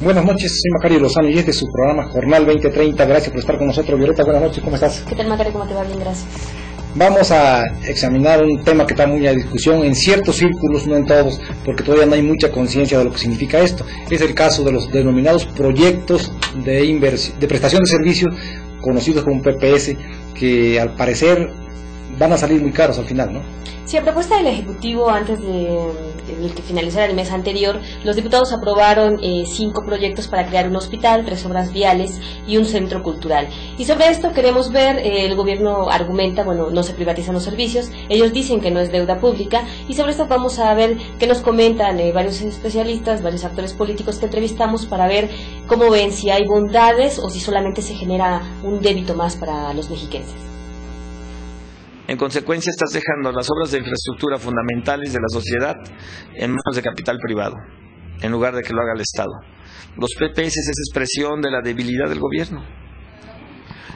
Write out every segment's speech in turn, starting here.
Buenas noches, soy Macario Lozano y este es su programa Jornal 2030. Gracias por estar con nosotros. Violeta, buenas noches, ¿cómo estás? ¿Qué tal, Macario? ¿Cómo te va? Bien, gracias. Vamos a examinar un tema que está muy a discusión en ciertos círculos, no en todos, porque todavía no hay mucha conciencia de lo que significa esto. Es el caso de los denominados proyectos de prestación de servicios, conocidos como PPS, que al parecer van a salir muy caros al final, ¿no? Sí, a propuesta del Ejecutivo, antes de que finalizara el mes anterior, los diputados aprobaron 5 proyectos para crear un hospital, 3 obras viales y un centro cultural. Y sobre esto queremos ver, el gobierno argumenta, no se privatizan los servicios, ellos dicen que no es deuda pública, y sobre esto vamos a ver qué nos comentan varios especialistas, varios actores políticos que entrevistamos para ver cómo ven si hay bondades o si solamente se genera un débito más para los mexiquenses. En consecuencia, estás dejando las obras de infraestructura fundamentales de la sociedad en manos de capital privado, en lugar de que lo haga el Estado. Los PPS es expresión de la debilidad del gobierno.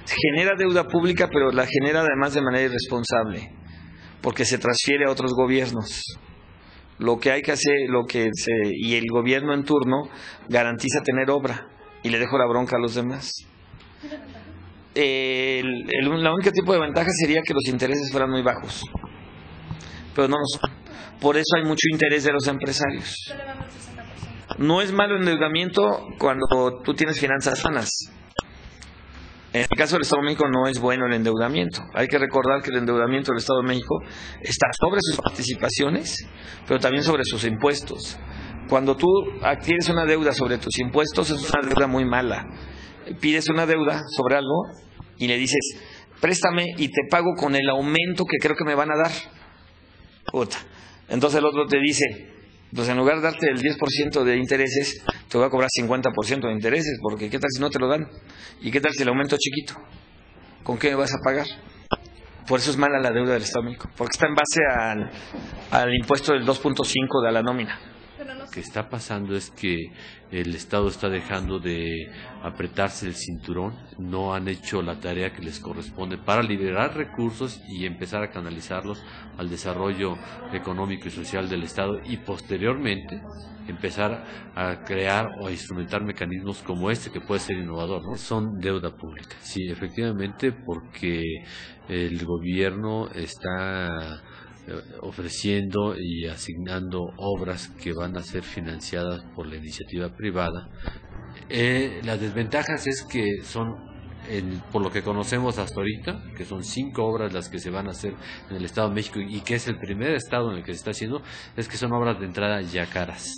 Genera deuda pública, pero la genera además de manera irresponsable, porque se transfiere a otros gobiernos. Lo que hay que hacer, y el gobierno en turno garantiza tener obra, y le dejo la bronca a los demás. La única tipo de ventaja sería que los intereses fueran muy bajos, pero no lo son. Por eso hay mucho interés de los empresarios. No es malo el endeudamiento cuando tú tienes finanzas sanas. En el caso del Estado de México no es bueno el endeudamiento. Hay que recordar que el endeudamiento del Estado de México está sobre sus participaciones, pero también sobre sus impuestos. Cuando tú adquieres una deuda sobre tus impuestos, es una deuda muy mala. Pides una deuda sobre algo y le dices, préstame y te pago con el aumento que creo que me van a dar. Puta. Entonces el otro te dice, pues en lugar de darte el 10% de intereses, te voy a cobrar 50% de intereses, porque ¿qué tal si no te lo dan? ¿Y qué tal si el aumento es chiquito? ¿Con qué me vas a pagar? Por eso es mala la deuda del Estado de México, porque está en base al impuesto del 2.5 de la nómina. Lo que está pasando es que el Estado está dejando de apretarse el cinturón, no han hecho la tarea que les corresponde para liberar recursos y empezar a canalizarlos al desarrollo económico y social del Estado y posteriormente empezar a crear o a instrumentar mecanismos como este que puede ser innovador, ¿no? Son deuda pública, sí, efectivamente, porque el gobierno está ofreciendo y asignando obras que van a ser financiadas por la iniciativa privada. Las desventajas es que son, por lo que conocemos hasta ahorita, que son 5 obras las que se van a hacer en el Estado de México y que es el primer estado en el que se está haciendo, es que son obras de entrada ya caras.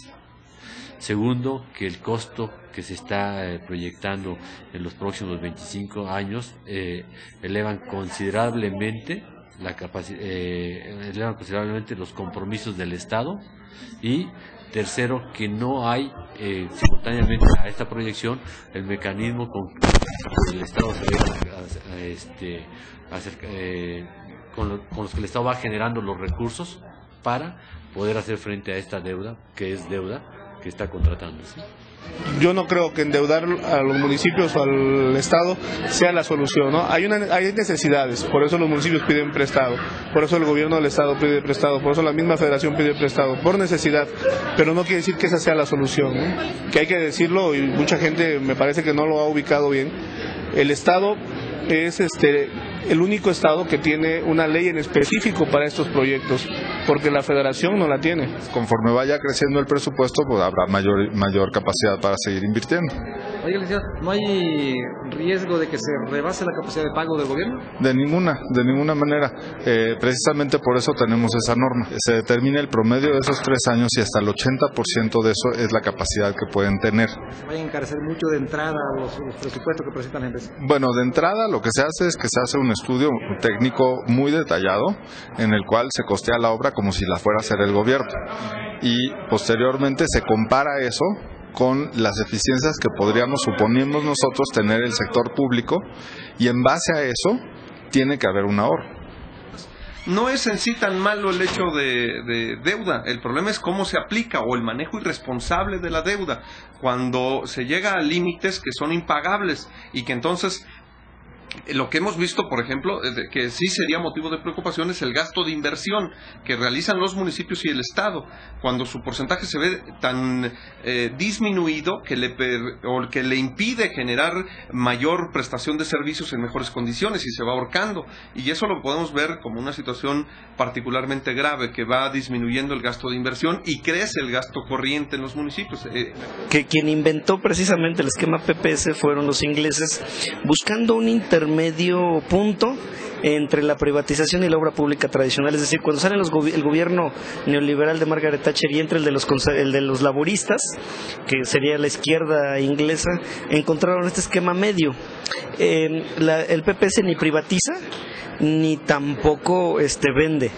Segundo, que el costo que se está proyectando en los próximos 25 años elevan considerablemente los compromisos del Estado. Y tercero, que no hay simultáneamente a esta proyección el mecanismo con que el Estado con los que el Estado va generando los recursos para poder hacer frente a esta deuda, que es deuda que está contratándose. Yo no creo que endeudar a los municipios o al Estado sea la solución, ¿no? Hay necesidades, por eso los municipios piden prestado, por eso el gobierno del Estado pide prestado, por eso la misma federación pide prestado, por necesidad, pero no quiere decir que esa sea la solución, ¿no? Que hay que decirlo, y mucha gente me parece que no lo ha ubicado bien. El Estado es el único Estado que tiene una ley en específico para estos proyectos, porque la federación no la tiene. Conforme vaya creciendo el presupuesto, pues habrá mayor capacidad para seguir invirtiendo. Oiga, licenciado, ¿no hay riesgo de que se rebase la capacidad de pago del gobierno? De ninguna manera. Precisamente por eso tenemos esa norma. Se determina el promedio de esos 3 años y hasta el 80% de eso es la capacidad que pueden tener. ¿Vayan a encarecer mucho de entrada los presupuestos que presentan las empresas? Bueno, de entrada lo que se hace es que se hace un estudio técnico muy detallado en el cual se costea la obra como si la fuera a hacer el gobierno y posteriormente se compara eso con las eficiencias que podríamos, suponemos nosotros, tener el sector público, y en base a eso tiene que haber un ahorro. No es en sí tan malo el hecho de deuda, el problema es cómo se aplica o el manejo irresponsable de la deuda, cuando se llega a límites que son impagables y que entonces Lo que hemos visto, por ejemplo, que sí sería motivo de preocupación es el gasto de inversión que realizan los municipios y el Estado, cuando su porcentaje se ve tan disminuido que le impide generar mayor prestación de servicios en mejores condiciones y se va ahorcando. Y eso lo podemos ver como una situación particularmente grave, que va disminuyendo el gasto de inversión y crece el gasto corriente en los municipios. Que quien inventó precisamente el esquema PPS fueron los ingleses, buscando un intermedio punto entre la privatización y la obra pública tradicional. Es decir, cuando sale el gobierno neoliberal de Margaret Thatcher y entra el de los laboristas, que sería la izquierda inglesa, encontraron este esquema medio. El PPS ni privatiza ni tampoco vende.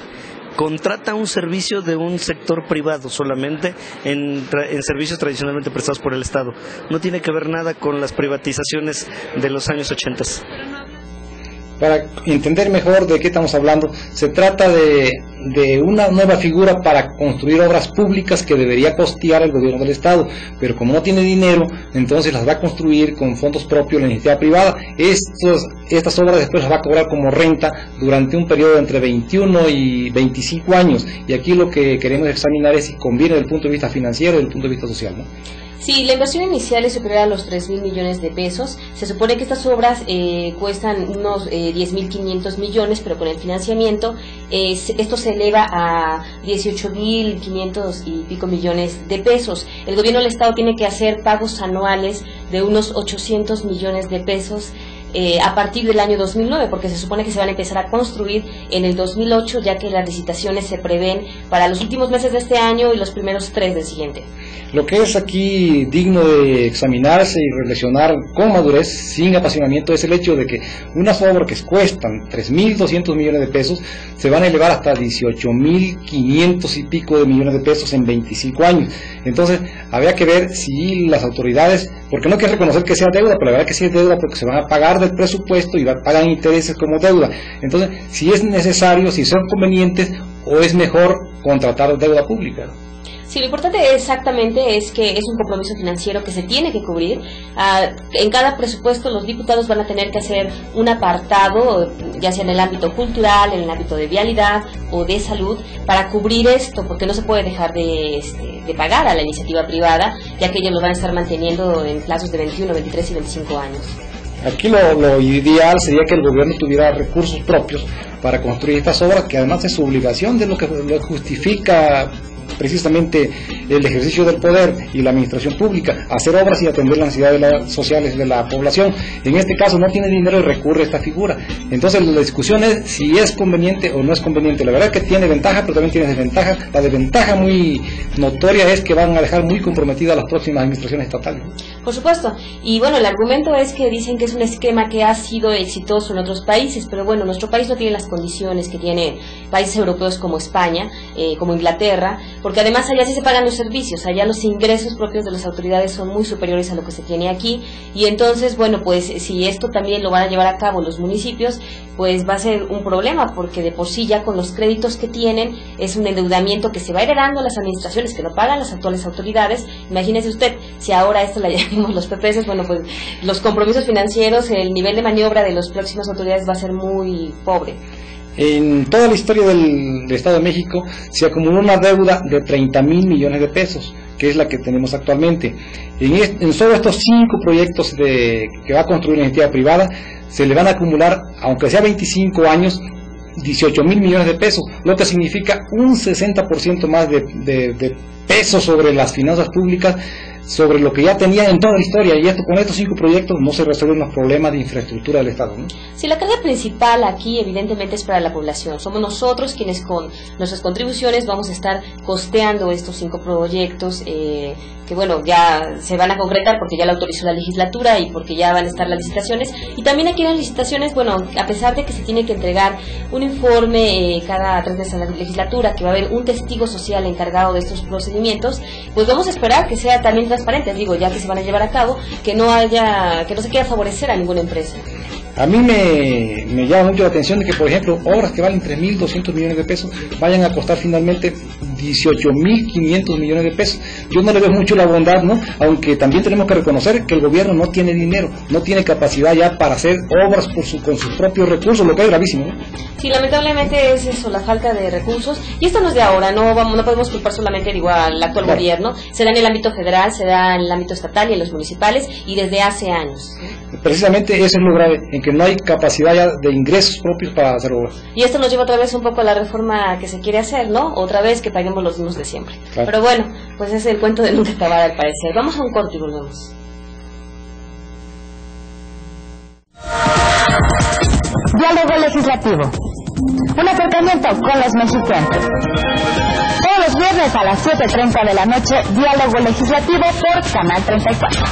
Contrata un servicio de un sector privado solamente en servicios tradicionalmente prestados por el Estado. No tiene que ver nada con las privatizaciones de los años 80. Para entender mejor de qué estamos hablando, se trata de una nueva figura para construir obras públicas que debería costear el gobierno del Estado, pero como no tiene dinero, entonces las va a construir con fondos propios la iniciativa privada. Estas obras después las va a cobrar como renta durante un periodo entre 21 y 25 años, y aquí lo que queremos examinar es si conviene desde el punto de vista financiero y desde el punto de vista social, ¿no? Sí, la inversión inicial es superior a los 3.000 millones de pesos. Se supone que estas obras cuestan unos 10.500 millones, pero con el financiamiento esto se eleva a 18.500 y pico millones de pesos. El gobierno del Estado tiene que hacer pagos anuales de unos 800 millones de pesos a partir del año 2009, porque se supone que se van a empezar a construir en el 2008, ya que las licitaciones se prevén para los últimos meses de este año y los primeros 3 del siguiente. Lo que es aquí digno de examinarse y reflexionar con madurez, sin apasionamiento, es el hecho de que unas obras que cuestan 3.200 millones de pesos se van a elevar hasta 18.500 y pico de millones de pesos en 25 años. Entonces, habría que ver si las autoridades, porque no hay que reconocer que sea deuda, pero la verdad que sí es deuda porque se van a pagar del presupuesto y pagan intereses como deuda. Entonces, si es necesario, si son convenientes, o es mejor contratar deuda pública. Sí, lo importante exactamente es que es un compromiso financiero que se tiene que cubrir. En cada presupuesto los diputados van a tener que hacer un apartado, ya sea en el ámbito cultural, en el ámbito de vialidad o de salud, para cubrir esto, porque no se puede dejar de pagar a la iniciativa privada, ya que ellos lo van a estar manteniendo en plazos de 21, 23 y 25 años. Aquí lo ideal sería que el gobierno tuviera recursos propios para construir estas obras, que además es su obligación, de lo que justifica precisamente el ejercicio del poder y la administración pública, hacer obras y atender las necesidades sociales de la población. En este caso no tiene dinero y recurre a esta figura. Entonces la discusión es si es conveniente o no es conveniente. La verdad es que tiene ventaja, pero también tiene desventaja. La desventaja muy notoria es que van a dejar muy comprometidas las próximas administraciones estatales. Por supuesto, y bueno, el argumento es que dicen que es un esquema que ha sido exitoso en otros países, pero bueno, nuestro país no tiene las condiciones que tienen países europeos como España, como Inglaterra, porque además allá sí se pagan los servicios, allá los ingresos propios de las autoridades son muy superiores a lo que se tiene aquí, y entonces, bueno, pues si esto también lo van a llevar a cabo los municipios, pues va a ser un problema, porque de por sí ya con los créditos que tienen es un endeudamiento que se va heredando a las administraciones que no pagan las actuales autoridades. Imagínese usted, si ahora esto la llamamos los PPS, bueno, pues los compromisos financieros, el nivel de maniobra de las próximas autoridades va a ser muy pobre. En toda la historia del Estado de México se acumuló una deuda de 30.000 millones de pesos, que es la que tenemos actualmente. En solo estos 5 proyectos que va a construir la iniciativa privada, se le van a acumular, aunque sea 25 años, 18.000 millones de pesos, lo que significa un 60% más de peso sobre las finanzas públicas, sobre lo que ya tenía en toda la historia, y esto con estos 5 proyectos no se resuelven los problemas de infraestructura del Estado, ¿no? Sí, la carga principal aquí evidentemente es para la población. Somos nosotros quienes con nuestras contribuciones vamos a estar costeando estos 5 proyectos que bueno, ya se van a concretar porque ya la autorizó la legislatura y porque ya van a estar las licitaciones. Y también aquí en las licitaciones, bueno, a pesar de que se tiene que entregar un informe cada 3 meses a la legislatura, que va a haber un testigo social encargado de estos procedimientos, pues vamos a esperar que sea también transparente, digo, ya que se van a llevar a cabo, que no se quiera favorecer a ninguna empresa. A mí me llama mucho la atención de que, por ejemplo, obras que valen 3.200 millones de pesos vayan a costar finalmente 18.500 millones de pesos. yo no le veo mucho la bondad, ¿no? Aunque también tenemos que reconocer que el gobierno no tiene dinero, no tiene capacidad ya para hacer obras con sus propios recursos, lo que es gravísimo, ¿no? Sí, lamentablemente es eso, la falta de recursos, y esto no es de ahora, no podemos culpar solamente, digo, al actual gobierno, se da en el ámbito federal, se da en el ámbito estatal y en los municipales, y desde hace años. Precisamente eso es lo grave, en que no hay capacidad ya de ingresos propios para hacer obras. Y esto nos lleva otra vez un poco a la reforma que se quiere hacer, ¿no? Otra vez que paguemos los mismos de siempre. Claro. Pero bueno, pues es el cuento de nunca acabar al parecer. Vamos a un corte y volvemos. Diálogo legislativo. Un acercamiento con los mexicanos. Todos los viernes a las 7:30 de la noche, Diálogo legislativo por Canal 34.